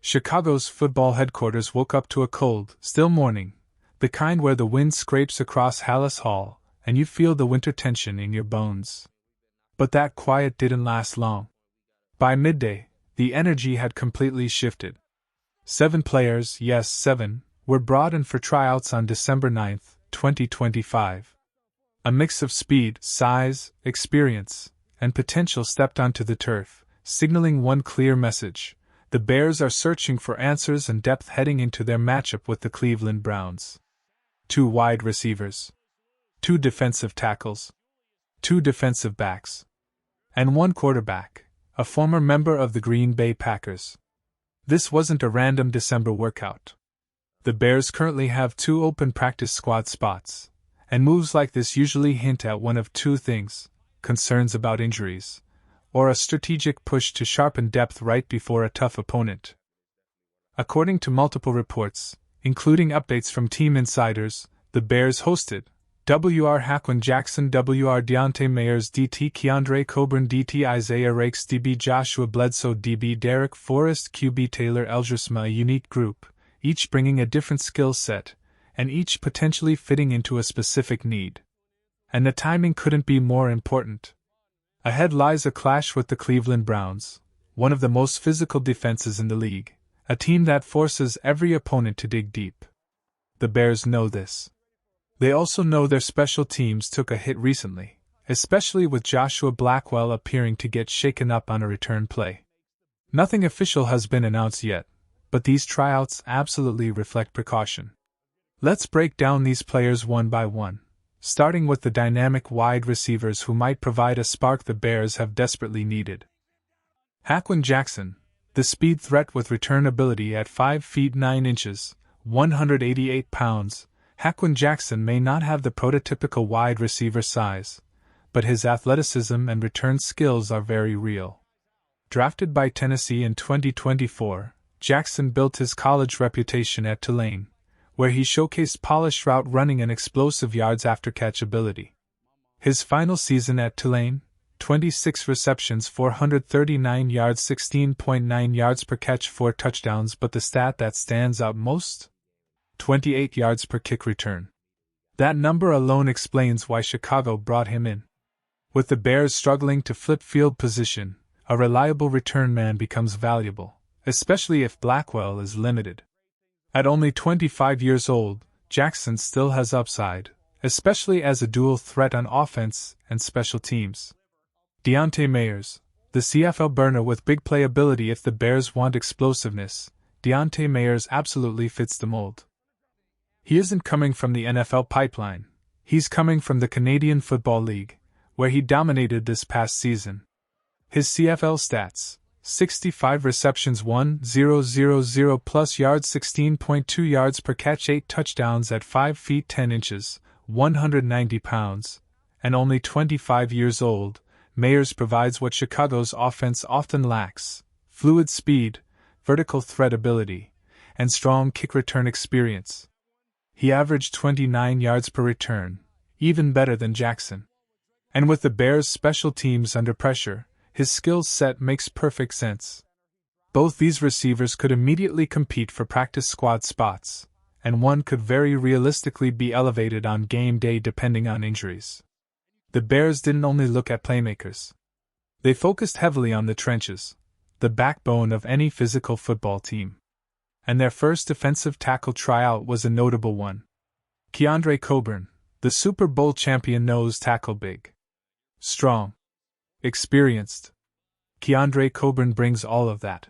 Chicago's football headquarters woke up to a cold, still morning, the kind where the wind scrapes across Hallis Hall, and you feel the winter tension in your bones. But that quiet didn't last long. By midday, the energy had completely shifted. 7 players, yes 7, were brought in for tryouts on December 9, 2025. A mix of speed, size, experience, and potential stepped onto the turf, signaling one clear message: the Bears are searching for answers and depth heading into their matchup with the Cleveland Browns. 2 wide receivers, 2 defensive tackles, 2 defensive backs, and 1 quarterback, a former member of the Green Bay Packers. This wasn't a random December workout. The Bears currently have 2 open practice squad spots, and moves like this usually hint at one of 2 things: concerns about injuries, or a strategic push to sharpen depth right before a tough opponent. According to multiple reports, including updates from team insiders, the Bears hosted Wr. Jha'Quan Jackson, Wr. Dohnte, Meyers, DT Keondre, Coburn, DT Isaiah Raikes, DB Joshua Bledsoe, DB Darrick, Forrest, QB Taylor, Elgersma, a unique group, each bringing a different skill set, and each potentially fitting into a specific need. And the timing couldn't be more important. Ahead lies a clash with the Cleveland Browns, one of the most physical defenses in the league, a team that forces every opponent to dig deep. The Bears know this. They also know their special teams took a hit recently, especially with Joshua Blackwell appearing to get shaken up on a return play. Nothing official has been announced yet, but these tryouts absolutely reflect precaution. Let's break down these players one by one, starting with the dynamic wide receivers who might provide a spark the Bears have desperately needed. Jha'Quan Jackson, the speed threat with return ability at 5 feet 9 inches, 188 pounds, Jha'Quan Jackson may not have the prototypical wide receiver size, but his athleticism and return skills are very real. Drafted by Tennessee in 2024, Jackson built his college reputation at Tulane, where he showcased polished route running and explosive yards after catch ability. His final season at Tulane, 26 receptions, 439 yards, 16.9 yards per catch, 4 touchdowns, but the stat that stands out most? 28 yards per kick return. That number alone explains why Chicago brought him in. With the Bears struggling to flip field position, a reliable return man becomes valuable, especially if Blackwell is limited. At only 25 years old, Jackson still has upside, especially as a dual threat on offense and special teams. Dohnte Meyers, the CFL burner with big playability. If the Bears want explosiveness, Dohnte Meyers absolutely fits the mold. He isn't coming from the NFL pipeline, he's coming from the Canadian Football League, where he dominated this past season. His CFL stats: 65 receptions, 1,000 plus yards, 16.2 yards per catch, 8 touchdowns at 5 feet 10 inches, 190 pounds, and only 25 years old. Meyers provides what Chicago's offense often lacks: fluid speed, vertical threat ability, and strong kick return experience. He averaged 29 yards per return, even better than Jackson. And with the Bears' special teams under pressure, his skill set makes perfect sense. Both these receivers could immediately compete for practice squad spots, and one could very realistically be elevated on game day depending on injuries. The Bears didn't only look at playmakers. They focused heavily on the trenches, the backbone of any physical football team. And their first defensive tackle tryout was a notable one. Keondre Coburn, the Super Bowl champion nose tackle, big, strong, experienced. Keondre Coburn brings all of that.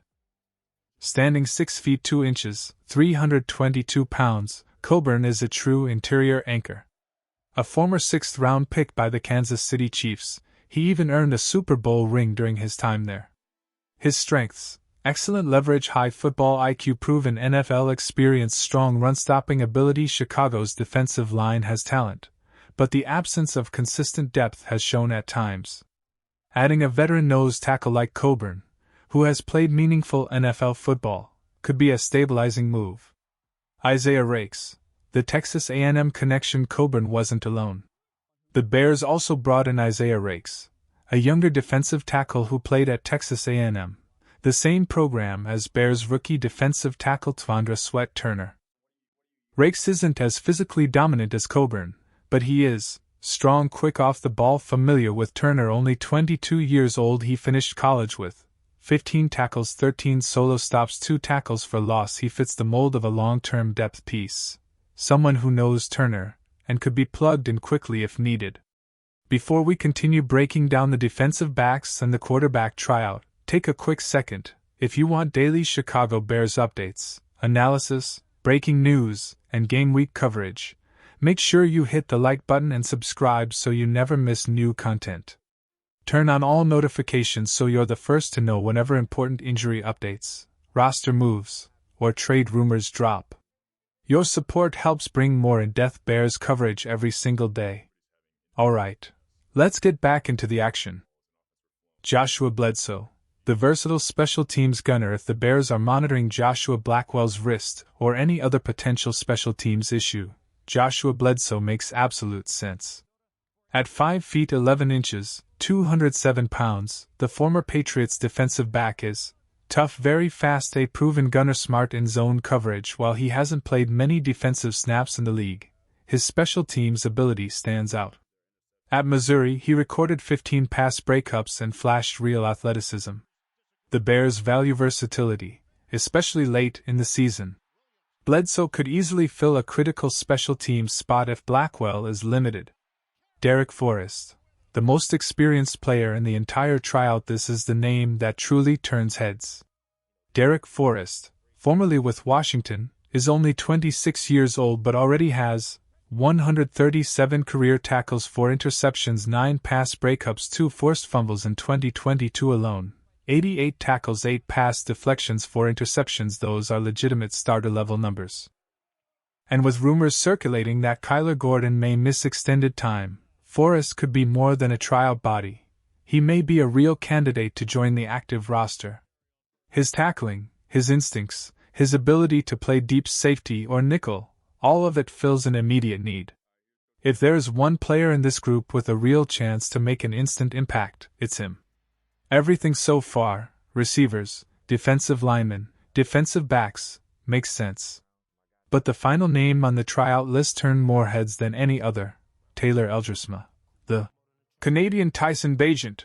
Standing 6 feet 2 inches, 322 pounds, Coburn is a true interior anchor. A former 6th-round pick by the Kansas City Chiefs, he even earned a Super Bowl ring during his time there. His strengths: excellent leverage, high football IQ, proven NFL experience, strong run-stopping ability. Chicago's defensive line has talent, but the absence of consistent depth has shown at times. Adding a veteran nose tackle like Coburn, who has played meaningful NFL football, could be a stabilizing move. Isaiah Raikes, the Texas A&M connection. Coburn wasn't alone. The Bears also brought in Isaiah Raikes, a younger defensive tackle who played at Texas A&M. The same program as Bears rookie defensive tackle Keondre "Sweat" Turner. Raikes isn't as physically dominant as Coburn, but he is strong, quick off the ball, familiar with Turner, only 22 years old. He finished college with 15 tackles, 13 solo stops, 2 tackles for loss. He fits the mold of a long-term depth piece, someone who knows Turner and could be plugged in quickly if needed. Before we continue breaking down the defensive backs and the quarterback tryout, take a quick second. If you want daily Chicago Bears updates, analysis, breaking news, and game week coverage, make sure you hit the like button and subscribe so you never miss new content. Turn on all notifications so you're the first to know whenever important injury updates, roster moves, or trade rumors drop. Your support helps bring more in-depth Bears coverage every single day. Alright, let's get back into the action. Joshua Bledsoe, the versatile special teams gunner. If the Bears are monitoring Joshua Blackwell's wrist or any other potential special teams issue, Joshua Bledsoe makes absolute sense. At 5 feet 11 inches, 207 pounds, the former Patriots defensive back is tough, very fast, a proven gunner, smart in zone coverage. While he hasn't played many defensive snaps in the league, his special teams ability stands out. At Missouri, he recorded 15 pass breakups and flashed real athleticism. The Bears value versatility, especially late in the season. Bledsoe could easily fill a critical special teams spot if Blackwell is limited. Darrick Forrest, the most experienced player in the entire tryout. This is the name that truly turns heads. Darrick Forrest, formerly with Washington, is only 26 years old but already has 137 career tackles, 4 interceptions, 9 pass breakups, 2 forced fumbles in 2022 alone, 88 tackles, 8 pass deflections, 4 interceptions. Those are legitimate starter-level numbers. And with rumors circulating that Kyler Gordon may miss extended time, Forrest could be more than a tryout body. He may be a real candidate to join the active roster. His tackling, his instincts, his ability to play deep safety or nickel, all of it fills an immediate need. If there is one player in this group with a real chance to make an instant impact, it's him. Everything so far, receivers, defensive linemen, defensive backs, makes sense. But the final name on the tryout list turned more heads than any other: Taylor Elgersma, the Canadian Tyson Bagent.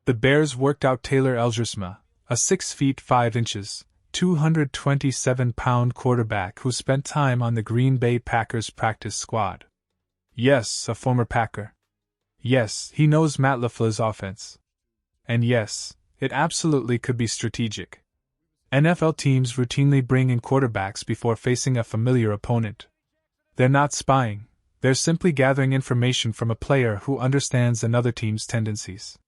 The Bears worked out Taylor Elgersma, a 6 feet 5 inches, 227-pound quarterback who spent time on the Green Bay Packers practice squad. Yes, a former Packer. Yes, he knows Matt LaFleur's offense. And yes, it absolutely could be strategic. NFL teams routinely bring in quarterbacks before facing a familiar opponent. They're not spying, they're simply gathering information from a player who understands another team's tendencies.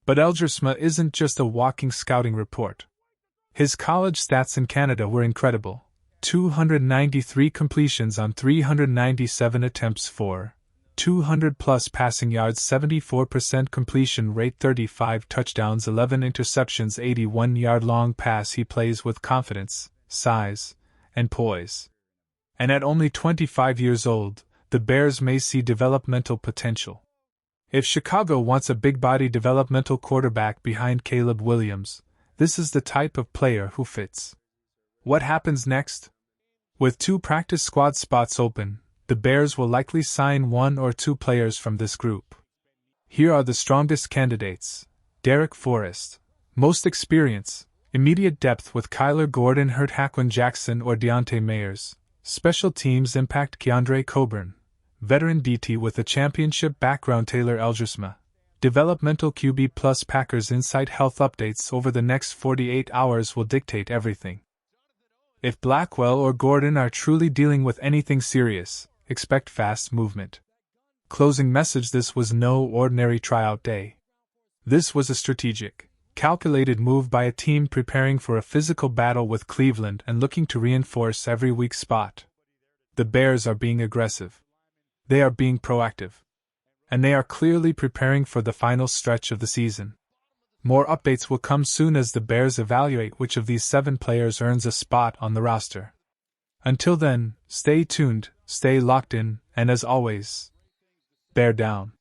But Elgersma isn't just a walking scouting report. His college stats in Canada were incredible: 293 completions on 397 attempts for 200-plus passing yards, 74% completion rate, 35 touchdowns, 11 interceptions, 81-yard-long pass. He plays with confidence, size, and poise. And at only 25 years old, the Bears may see developmental potential. If Chicago wants a big-body developmental quarterback behind Caleb Williams, this is the type of player who fits. What happens next? With 2 practice squad spots open, the Bears will likely sign 1 or 2 players from this group. Here are the strongest candidates: Darrick Forrest, most experience, immediate depth with Kyler Gordon hurt, Jha'Quan Jackson or Dohnte Meyers, special teams impact Keondre Coburn, veteran DT with a championship background Taylor Elgersma, developmental QB plus Packers Insight. Health updates over the next 48 hours will dictate everything. If Blackwell or Gordon are truly dealing with anything serious, expect fast movement. Closing message: this was no ordinary tryout day. This was a strategic, calculated move by a team preparing for a physical battle with Cleveland and looking to reinforce every weak spot. The Bears are being aggressive. They are being proactive. And they are clearly preparing for the final stretch of the season. More updates will come soon as the Bears evaluate which of these 7 players earns a spot on the roster. Until then, stay tuned, stay locked in, and as always, bear down.